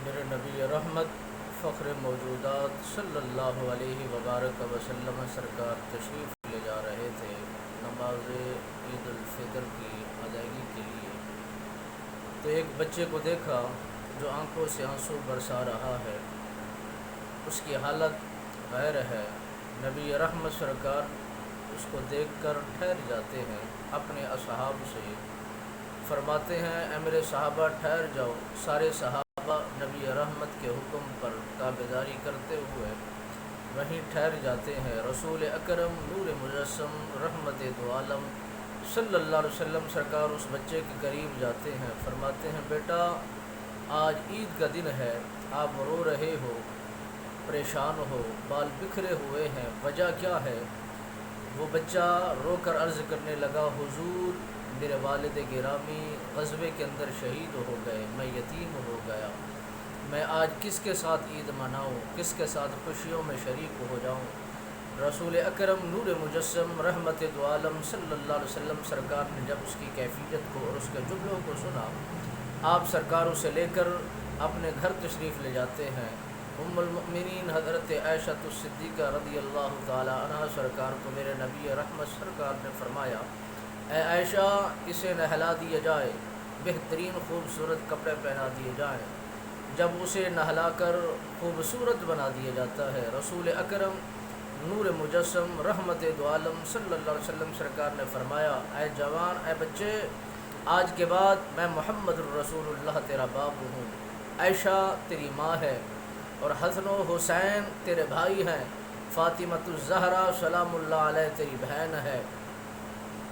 میرے نبی رحمت فخر موجودات صلی اللہ علیہ وبارک وسلم سرکار تشریف لے جا رہے تھے نماز عید الفطر کی ادائیگی کے لیے، تو ایک بچے کو دیکھا جو آنکھوں سے آنسو برسا رہا ہے، اس کی حالت غیر ہے۔ نبی رحمت سرکار اس کو دیکھ کر ٹھہر جاتے ہیں، اپنے اصحاب سے فرماتے ہیں اے میرے صحابہ ٹھہر جاؤ۔ سارے صحابہ نبی رحمت کے حکم پر تابعداری کرتے ہوئے وہیں ٹھہر جاتے ہیں۔ رسول اکرم نور مجسم رحمت دو عالم صلی اللہ علیہ وسلم سرکار اس بچے کے قریب جاتے ہیں، فرماتے ہیں بیٹا آج عید کا دن ہے، آپ رو رہے ہو، پریشان ہو، بال بکھرے ہوئے ہیں، وجہ کیا ہے؟ وہ بچہ رو کر عرض کرنے لگا حضور میرے والد گرامی غزوے کے اندر شہید ہو گئے، میں یتیم ہو گیا، میں آج کس کے ساتھ عید مناؤں، کس کے ساتھ خوشیوں میں شریک ہو جاؤں؟ رسول اکرم نور مجسم رحمت دو عالم صلی اللہ علیہ وسلم سرکار نے جب اس کی کیفیت کو اور اس کے جملوں کو سنا، آپ سرکار اسے لے کر اپنے گھر تشریف لے جاتے ہیں۔ ام المؤمنین حضرت عائشہ الصدیقہ رضی اللہ تعالی عنہ سرکار کو میرے نبی رحمت سرکار نے فرمایا اے عائشہ اسے نہلا دیا جائے، بہترین خوبصورت کپڑے پہنا دیے جائیں۔ جب اسے نہلا کر خوبصورت بنا دیا جاتا ہے، رسول اکرم نور مجسم رحمت دو عالم صلی اللہ علیہ وسلم سرکار نے فرمایا اے جوان، اے بچے، آج کے بعد میں محمد الرسول اللہ تیرا باپ ہوں، عائشہ تیری ماں ہے اور حسن و حسین تیرے بھائی ہیں، فاطمۃ الزہرا سلام اللہ علیہ تیری بہن ہے،